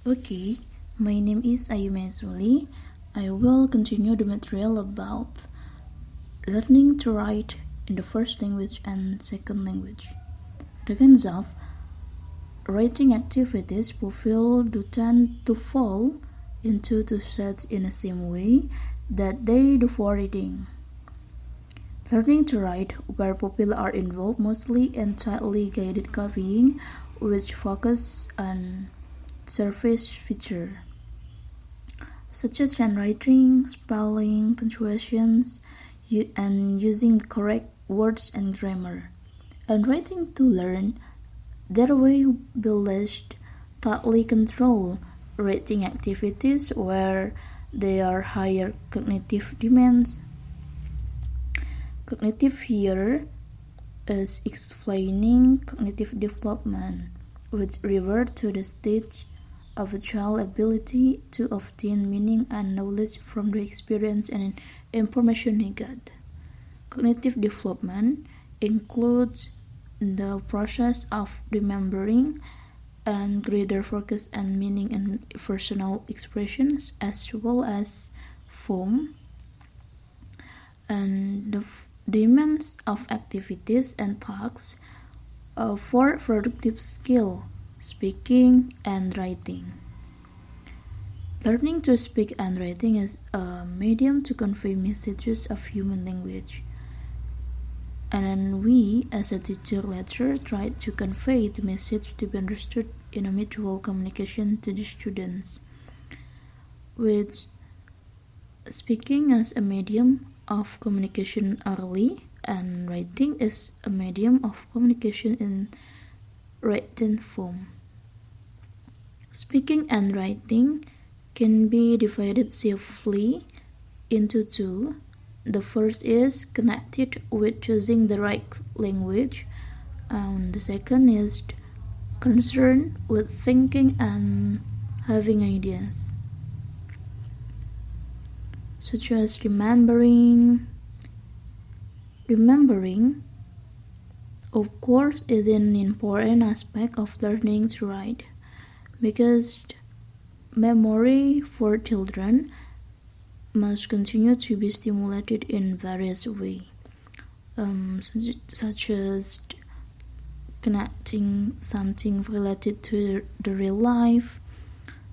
Okay, my name is Ayume Zuli. I will continue the material about learning to write in the first language and second language. The kinds of writing activities fulfill do tend to fall into two sets in the same way that they do for reading. Learning to write, where popular are involved mostly in tightly guided copying, which focus on surface feature, such as handwriting, spelling, punctuations, and using correct words and grammar. And writing to learn, their way published tightly control writing activities where there are higher cognitive demands. Cognitive here is explaining cognitive development, which refers to the stage of a child's ability to obtain meaning and knowledge from the experience and information he got. Cognitive development includes the process of remembering and greater focus and meaning in personal expressions, as well as form and the demands of activities and tasks for productive skill, speaking and writing. Learning to speak and writing is a medium to convey messages of human language. And then we, as a teacher lecturer, try to convey the message to be understood in a mutual communication to the students, with speaking as a medium of communication early, and writing is a medium of communication in written form. Speaking and writing can be divided safely into two. The first is connected with choosing the right language, and the second is concerned with thinking and having ideas, such as remembering, of course, is an important aspect of learning to write, because memory for children must continue to be stimulated in various ways, such as connecting something related to the real life,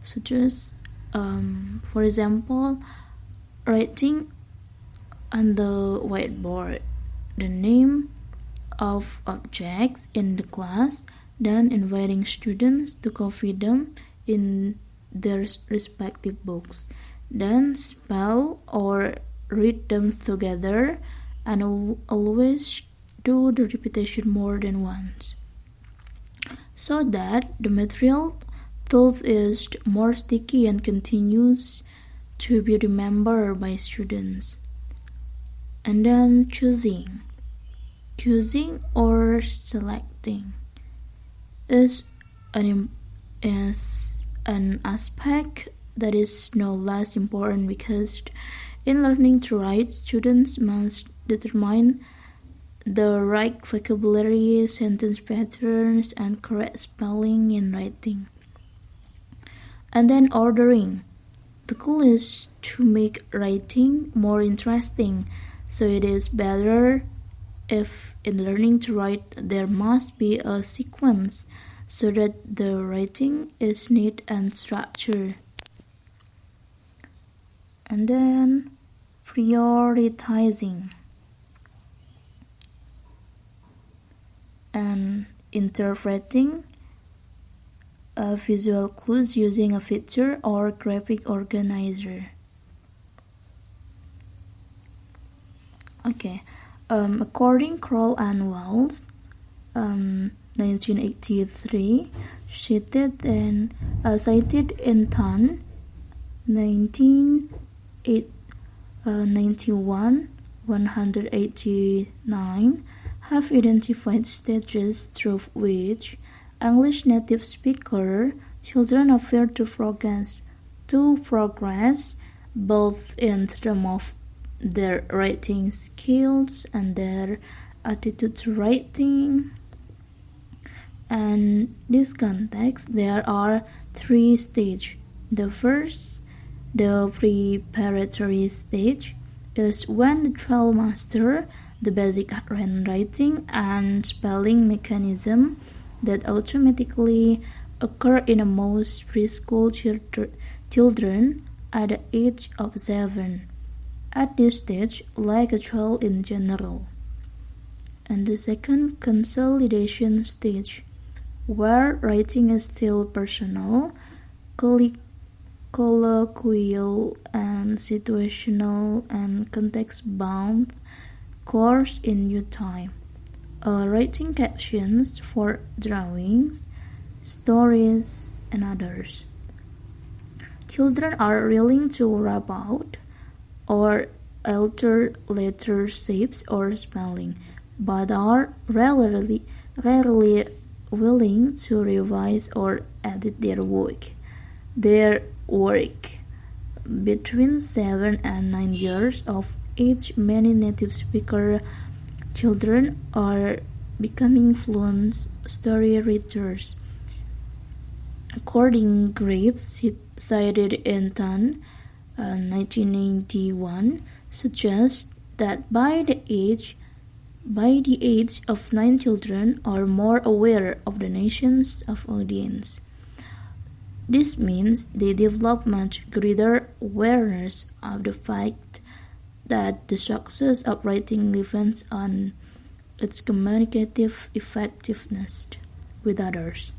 such as, for example, writing on the whiteboard the name of objects in the class, then inviting students to copy them in their respective books, then spell or read them together, and always do the repetition more than once, so that the material thought is more sticky and continues to be remembered by students. And then choosing or selecting is an aspect that is no less important, because in learning to write, students must determine the right vocabulary, sentence patterns, and correct spelling in writing. And then ordering. The goal is to make writing more interesting, so it is better if in learning to write there must be a sequence so that the writing is neat and structured. And then prioritizing and interpreting visual clues using a feature or graphic organizer. Okay, according Kroll and Wells, 1983, cited in Tan, 1991, 189, have identified stages through which English native speaker children appear to progress both in terms of their writing skills and their attitude to writing. And this context, there are three stages. The first, the preparatory stage, is when the child masters the basic handwriting and spelling mechanism that automatically occur in most preschool children at the age of 7. At this stage, like a child in general. And the second, consolidation stage, where writing is still personal, colloquial, and situational and context-bound, course in due time. Writing captions for drawings, stories, and others. Children are willing to rub out or alter letter shapes or spelling, but are rarely willing to revise or edit their work. Between 7 and 9 years of age, many native speaker children are becoming fluent story readers. According Graves, cited in 1991, suggests that by the age of 9, children are more aware of the nations of audience. This means they develop much greater awareness of the fact that the success of writing depends on its communicative effectiveness with others.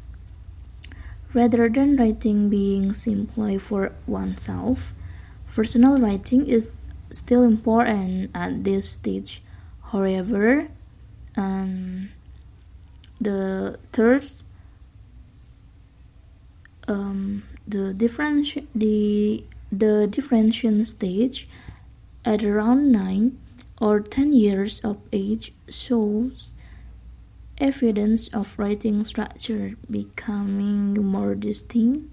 Rather than writing being simply for oneself, personal writing is still important at this stage. However, the third, the differentiation stage at around 9 or 10 years of age shows evidence of writing structure becoming more distinct.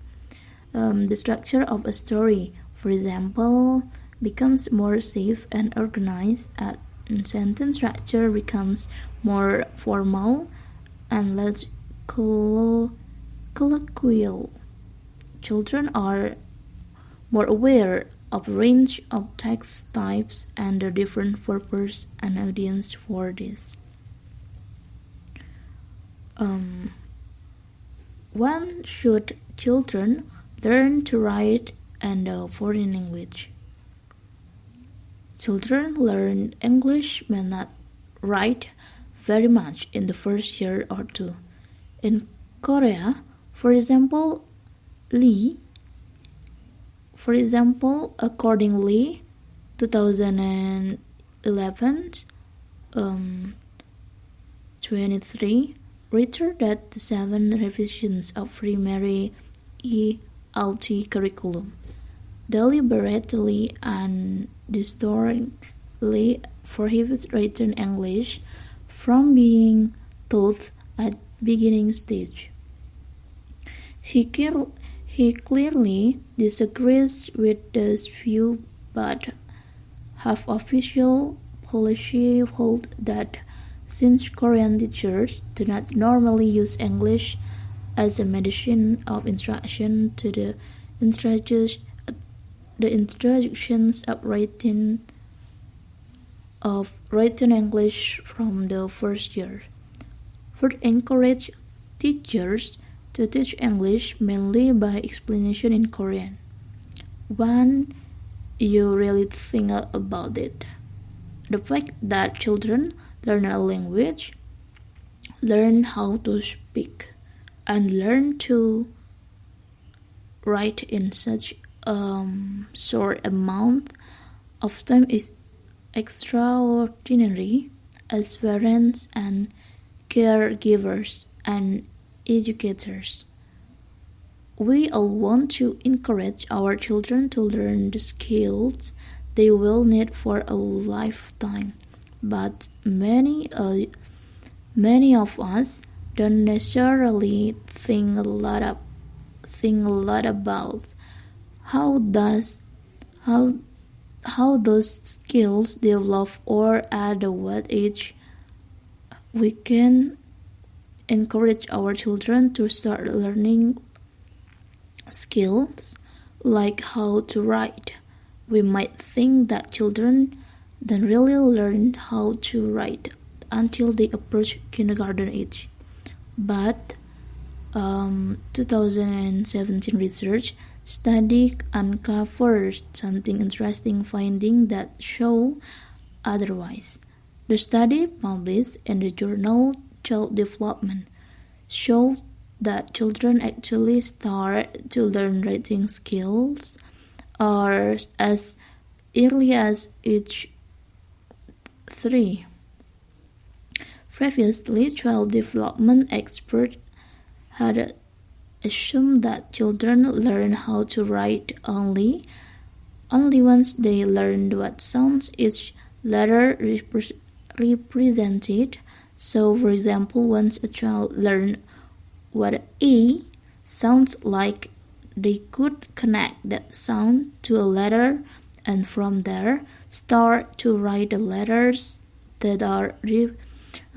The structure of a story, for example, becomes more safe and organized, and sentence structure becomes more formal and less colloquial. Children are more aware of a range of text types and the different purpose and audience for this. When should children learn to write in a foreign language? Children learn English may not write very much in the first year or two. In Korea, for example, accordingly, 2011, 23 read that the 7 revisions of primary ELT curriculum deliberately and distortedly prohibits written English from being taught at beginning stage. He clearly disagrees with this view, but have official policy hold that since Korean teachers do not normally use English as a medium of instruction to the introductions of written English from the first year, would encourage teachers to teach English mainly by explanation in Korean. When you really think about it, the fact that children learn a language, learn how to speak, and learn to write in such a short amount of time is extraordinary as parents and caregivers and educators. We all want to encourage our children to learn the skills they will need for a lifetime, but many of us don't necessarily think a lot about how those skills develop or at what age we can encourage our children to start learning skills like how to write. We might think that children don't really learn how to write until they approach kindergarten age. But 2017 research study uncovered something interesting finding that show otherwise. The study published in the journal Child Development showed that children actually start to learn writing skills or as early as age 3. Previously, child development experts had assumed that children learn how to write only once they learned what sounds each letter represented. So, for example, once a child learned what A sounds like, they could connect that sound to a letter and from there start to write the letters that are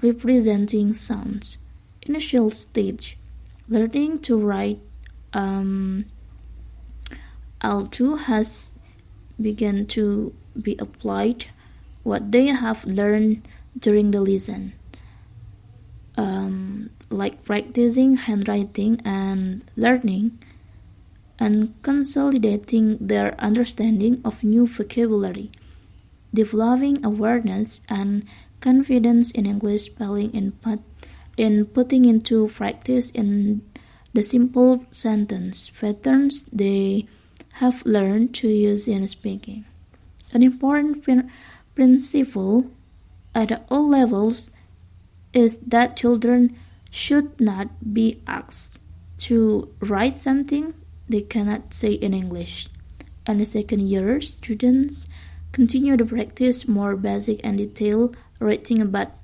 representing sounds. Initial stage, learning to write L2 has begun to be applied what they have learned during the lesson. Like practicing handwriting and learning and consolidating their understanding of new vocabulary, developing awareness and confidence in English spelling in putting into practice in the simple sentence patterns they have learned to use in speaking. An important principle at all levels is that children should not be asked to write something they cannot say in English. And the second year, students continue to practice more basic and detailed writing but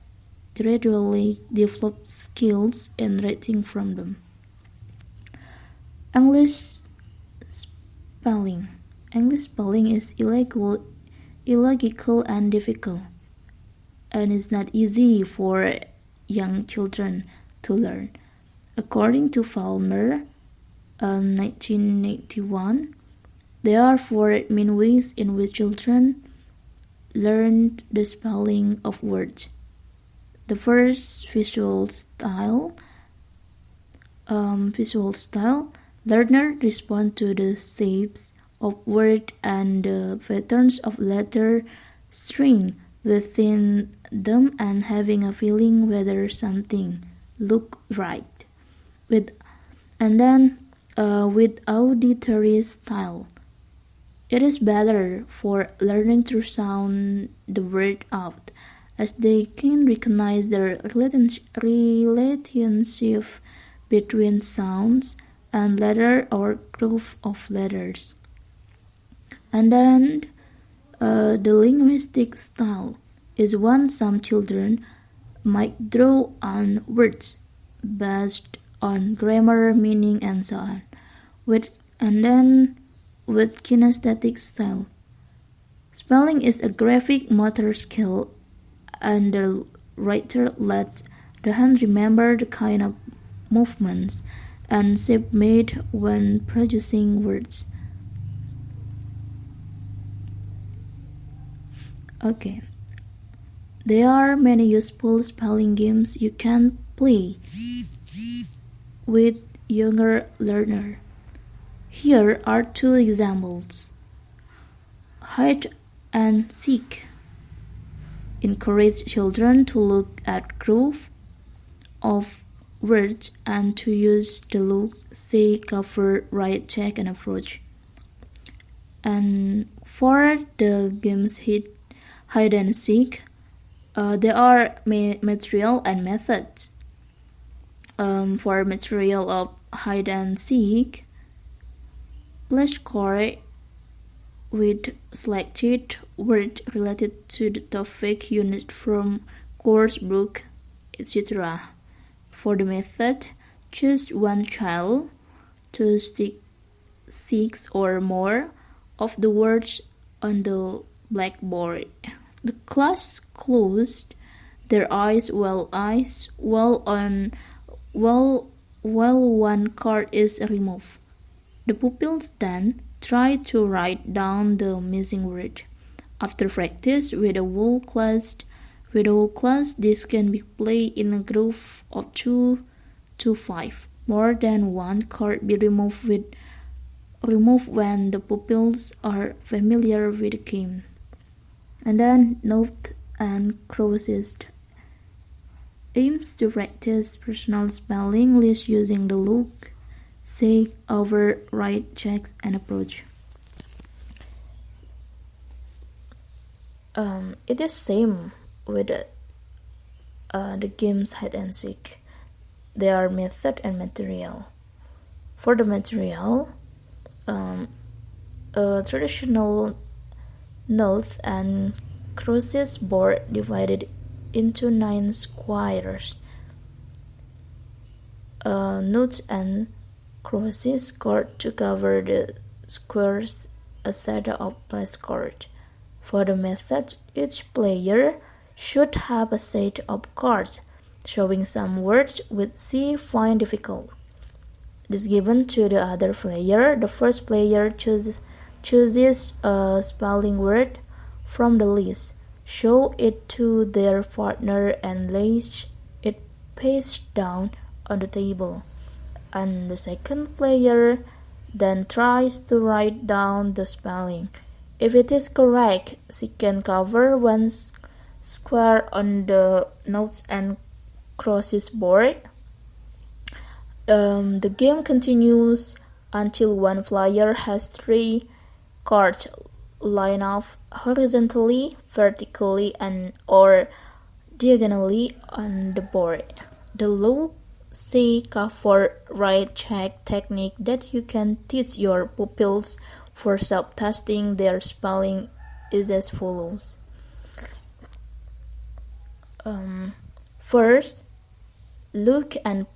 gradually develop skills in writing from them. English spelling. English spelling is illogical and difficult, and it's not easy for young children to learn. According to Falmer, 1981, there are 4 main ways in which children learn the spelling of words. The first, visual style. Learners respond to the shapes of word and the patterns of letter string within them and having a feeling whether something look right. With auditory style, it is better for learning to sound the word out, as they can recognize the relationship between sounds and letter or group of letters. And then the linguistic style is one some children might draw on words based on grammar, meaning, and so on. With kinesthetic style, spelling is a graphic motor skill, and the writer lets the hand remember the kind of movements and shape made when producing words. Okay. There are many useful spelling games you can play with younger learners. Here are 2 examples. Hide and seek. Encourage children to look at groups of words and to use the look, say, cover, write, check, and approach. And for the games hide and seek, there are material and methods. For material of hide and seek, flashcards with selected words related to the topic unit from course book, etc. For the method, choose one child to stick 6 or more of the words on the blackboard. The class closed their eyes while while one card is removed. The pupils then try to write down the missing word. After practice with a whole class, this can be played in a group of 2 to 5. More than one card be removed when the pupils are familiar with the game. And then notes and crosses aims to practice personal spelling list using the look, say, override, checks, and approach. It is same with the games hide and seek. There are method and material. For the material, a traditional notes and crosses board divided into 9 squares. Notes and crosses card to cover the squares, a set of place card. For the method, each player should have a set of cards showing some words which she find difficult. This given to the other player. The first player chooses a spelling word from the list, show it to their partner and lays it face down on the table. And the second player then tries to write down the spelling. If it is correct, she can cover one square on the notes and crosses board. The game continues until one player has 3 cards lined up horizontally, vertically, or diagonally on the board. The look, see, cover, write, check technique that you can teach your pupils for self-testing their spelling is as follows. First, look and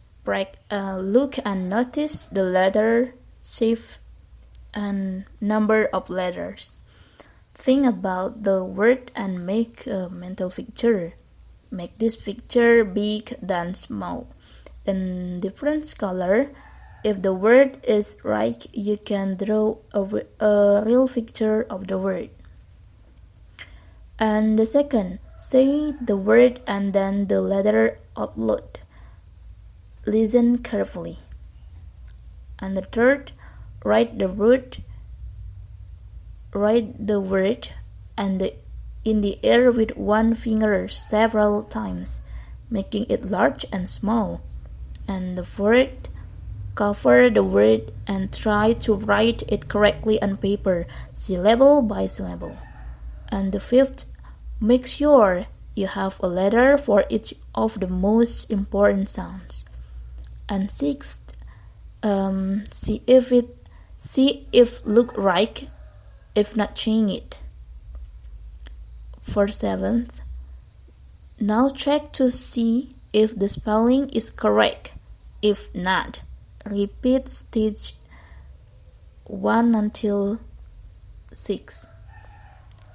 notice the letter, shape, and number of letters. Think about the word and make a mental picture. Make this picture big then small, in different color. If the word is right, you can draw a real picture of the word. And the second, say the word and then the letter out loud. Listen carefully. And the third, write the word and in the air with one finger several times, making it large and small. And the fourth, cover the word and try to write it correctly on paper, syllable by syllable. And the fifth, make sure you have a letter for each of the most important sounds. And sixth, see if look right, if not change it. For seventh, now check to see if the spelling is correct. If not, repeat stage 1 until 6.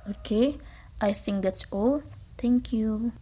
Okay, I think that's all. Thank you.